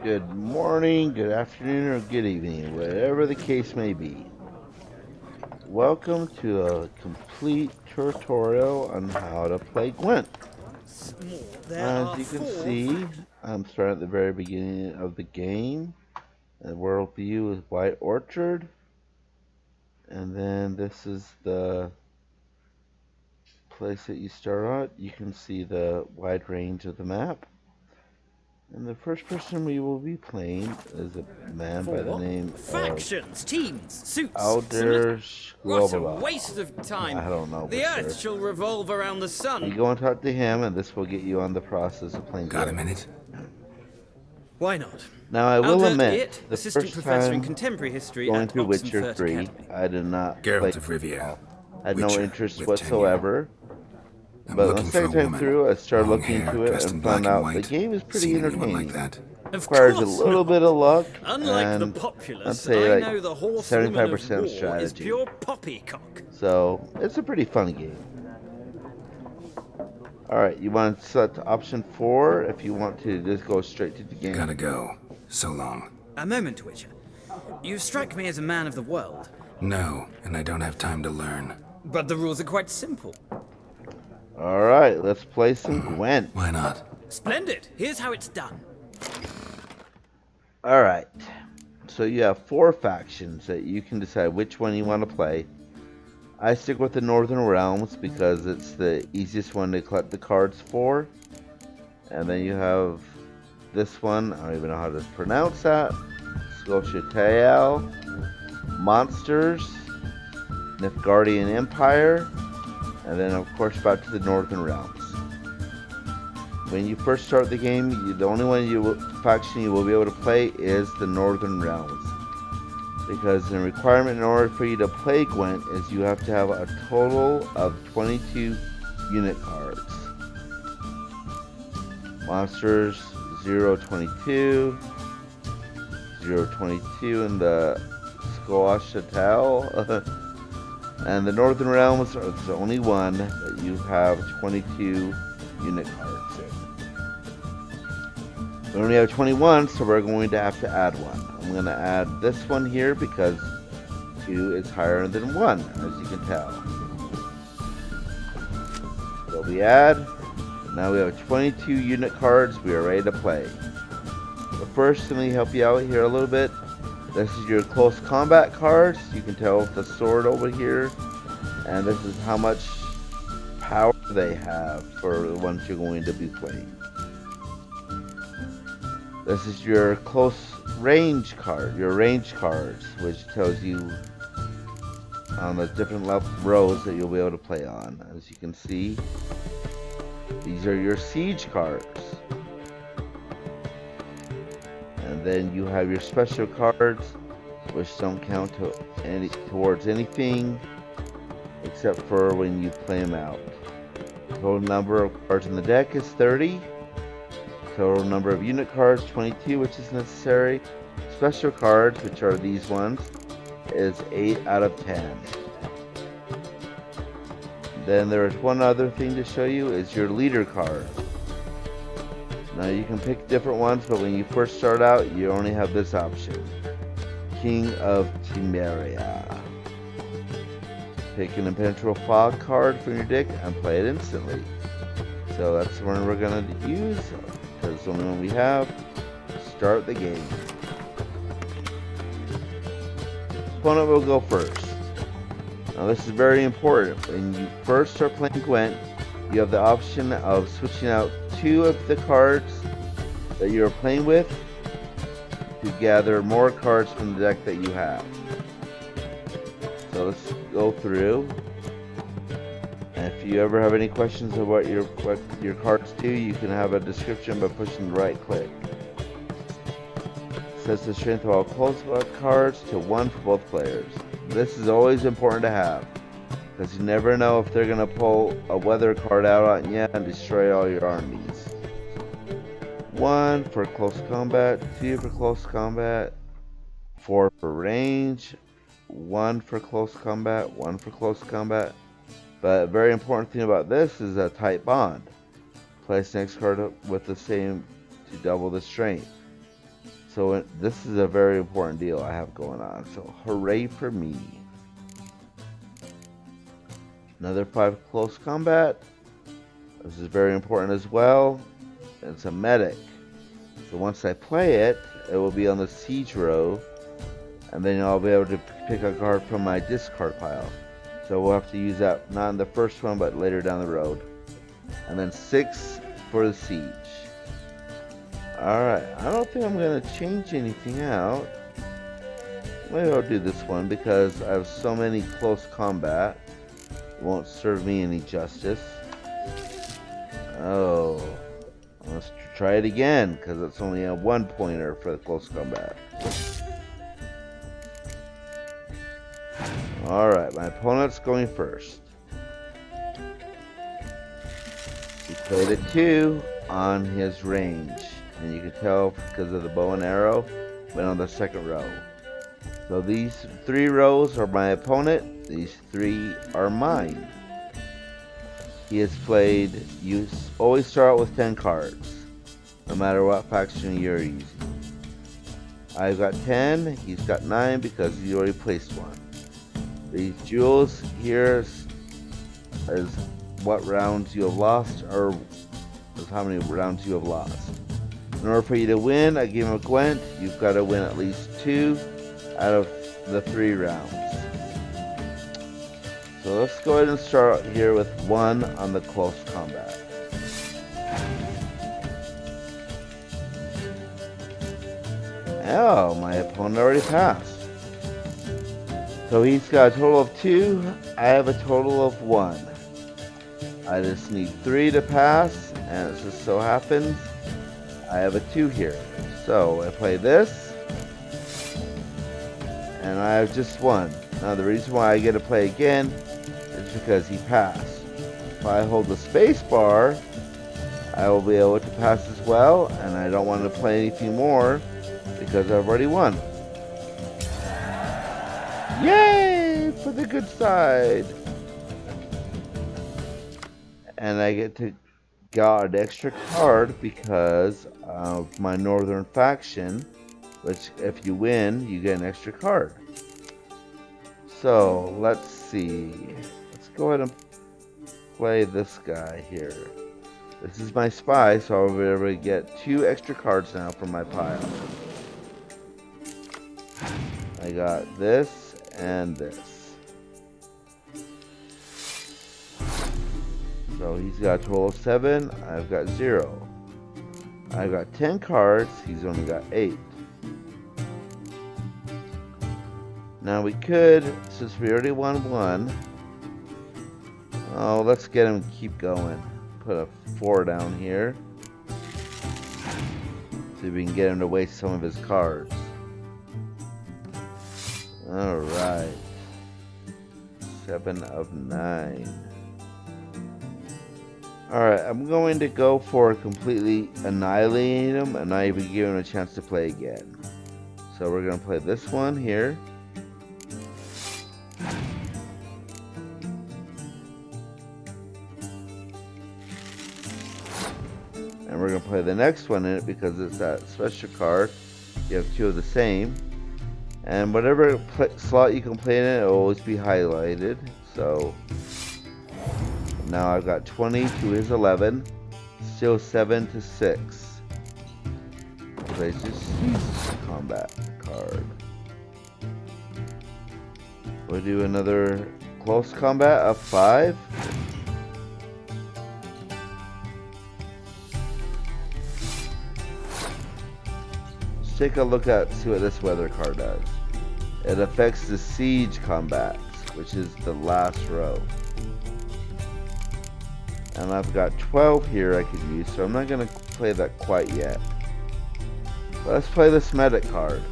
Good morning, good afternoon, or good evening, whatever the case may be. Welcome to a complete tutorial on how to play Gwent. Small. There As are you can four see, I'm starting at the very beginning of the game. The world view is White Orchard, and then this is the place that you start at. You can see the wide range of the map. And the first person we will be playing is a man by the four name of factions, teams, suits. Alders What a Global. waste of time! I don't know for The sure. Earth shall revolve around the You sun. go and talk to him, and this will get you on the process of playing Got a Gwent. minute? Why not? Now, I will Albert admit, Gitt, the assistant first professor in time contemporary history going at through Witcher Oxenfurt 3, Academy. I did not play Geralt of at Rivia. all. I had no Witcher interest with tenure. whatsoever. I'm But the looking for a second time woman. through, I started Long looking hair, into it dressed and in black found and out the white. game is pretty Seen anyone like entertaining. that? Of Requires a course little not. bit of luck Unlike the and I'd populace, say I like know the horsewoman of 75% war is strategy. pure poppycock. So it's a pretty fun game. Alright, you want to select option 4 if you want to just go straight to the Gotta game. go. So long. A moment, Witcher. You strike me as a man of the world, No, and I don't have time to learn. but the rules are quite simple. Alright, let's play some Gwent. Why not? Splendid! Here's how it's done. Alright, so you have 4 factions that you can decide which one you want to play. I stick with the Northern Realms because it's the easiest one to collect the cards for. And then you have this one, I don't even know how to pronounce that. Scotiatel, Monsters, Nilfgaardian Empire, and then of course back to the Northern Realms. When you first start the game, the only faction you will be able to play is the Northern Realms. Because the requirement in order for you to play Gwent is you have to have a total of 22 unit cards. Monsters 022, 022 in the Scotiatel, and the Northern Realms are the only one that you have 22 unit cards in. We only have 21, so we're going to have to add one. I'm going to add this one here because 2 is higher than 1, as you can tell. So we add. Now we have 22 unit cards. We are ready to play. But first, let me help you out here a little bit. This is your close combat cards. You can tell with the sword over here. And this is how much power they have for the ones you're going to be playing. This is your close range card, your range cards, which tells you on the different rows that you'll be able to play on. As you can see, these are your siege cards. And then you have your special cards, which don't count towards anything except for when you play them out. Total number of cards in the deck is 30. Total number of unit cards, 22, which is necessary. Special cards, which are these ones, is 8 out of 10. Then there is one other thing to show you, is your leader card. Now you can pick different ones, but when you first start out, you only have this option. King of Temeria. Pick an impenetrable fog card from your deck and play it instantly. So that's the one we're going to use, because it's the only one we have. Start the game. Opponent will go first. Now this is very important. When you first start playing Gwent, you have the option of switching out 2 of the cards that you're playing with to gather more cards from the deck that you have. So let's go through. And if you ever have any questions of what your cards do, you can have a description by pushing the right click. It says the strength of all close cards to 1 for both players. This is always important to have, because you never know if they're going to pull a weather card out on you and destroy all your armies. 1 for close combat, 2 for close combat, 4 for range, 1 for close combat, 1 for close combat. But a very important thing about this is a tight bond. Place next card with the same to double the strength. So this is a very important deal I have going on. So hooray for me. Another 5 close combat. This is very important as well. It's a medic. So once I play it, it will be on the siege row. And then I'll be able to pick a card from my discard pile. So we'll have to use that not in the first one, but later down the road. And then 6 for the siege. Alright, I don't think I'm going to change anything out. Maybe I'll do this one because I have so many close combat. It won't serve me any justice. Oh, let's try it again because it's only a 1 pointer for the close combat. Alright, my opponent's going first. He played a 2 on his range. And you can tell because of the bow and arrow, went on the second row. So these 3 rows are my opponent. These 3 are mine. He has played, you always start out with 10 cards, no matter what faction you're using. I've got 10, he's got 9 because he already placed one. These jewels here is what rounds you have lost, or is how many rounds you have lost. In order for you to win a game of Gwent, you've got to win at least 2 out of the 3 rounds. So let's go ahead and start here with 1 on the close combat. Oh, my opponent already passed. So he's got a total of 2, I have a total of 1. I just need 3 to pass, and it just so happens I have a 2 here. So I play this, and I have just 1. Now the reason why I get to play again is because he passed. If I hold the space bar, I will be able to pass as well, and I don't want to play anything more because I've already won. Yay! For the good side! And I get to got an extra card because of my northern faction, which if you win, you get an extra card. So let's see. Let's go ahead and play this guy here. This is my spy, so I'll be able to get 2 extra cards now from my pile. I got this and this. So he's got a total of 7, I've got 0. I've got 10 cards, he's only got 8. Now we could, since we already won 1, oh, let's get him to keep going. Put a 4 down here. See if we can get him to waste some of his cards. Alright. 7 of 9. Alright, I'm going to go for completely annihilating him and not even give him a chance to play again. So we're going to play this one here. And we're going to play the next one in it because it's that special card. You have 2 of the same. And whatever slot you can play in it, will always be highlighted. So now I've got 20 to his 11, still 7 to 6. Place his combat card. We'll do another close combat of 5. Let's take a look at, see what this weather card does. It affects the siege combats, which is the last row. And I've got 12 here I could use, so I'm not going to play that quite yet. But let's play this medic card.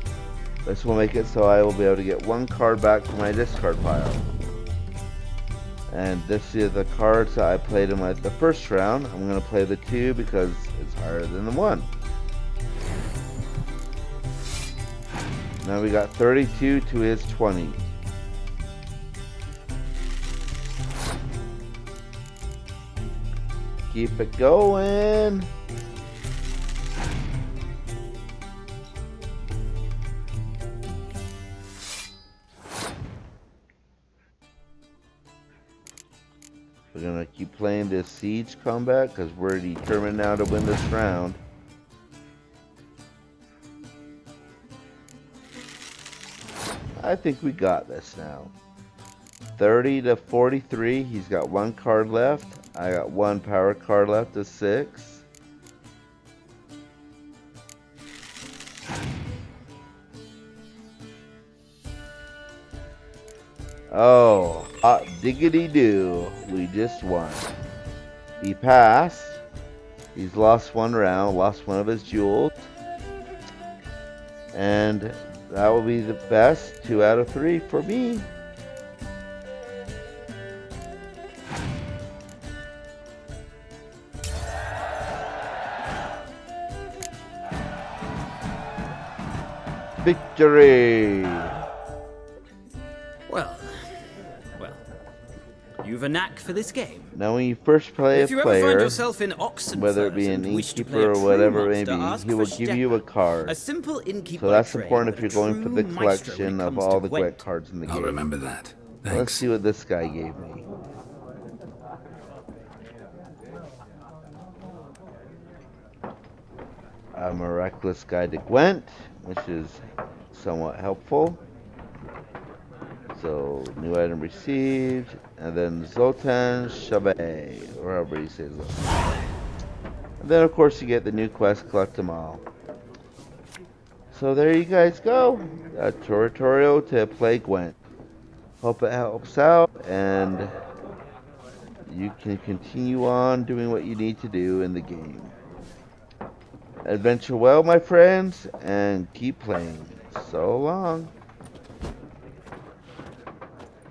This will make it so I will be able to get 1 card back from my discard pile. And this is the cards that I played in the first round. I'm going to play the 2 because it's higher than the 1. Now we got 32 to his 20. Keep it going. We're gonna keep playing this siege combat because we're determined now to win this round. I think we got this now. 30 to 43. He's got one card left. I got one power card left of 6. Oh, hot diggity do. We just won. He passed. He's lost one round, lost one of his jewels. And that will be the best 2 out of 3 for me. Victory! Well, you've a knack for this game. Now when you first play If a you ever find player, yourself in Oxenfurt whether it be an and wish to play innkeeper a or true whatever it may monster, be, ask he will for give you a Stepan, card. a simple innkeeper So that's trained important if with you're a going for the true maestro when collection it of comes all to the Gwent. Gwent cards in the I'll game. remember that. Let's Thanks. see what this guy gave me. A miraculous guide to Gwent, which is somewhat helpful. So, new item received, and then Zoltan Shabay, or however you say Zoltan. And then, of course, you get the new quest, collect them all. So there you guys go. A tutorial to play Gwent. Hope it helps out, and you can continue on doing what you need to do in the game. Adventure well, my friends, and keep playing. So long.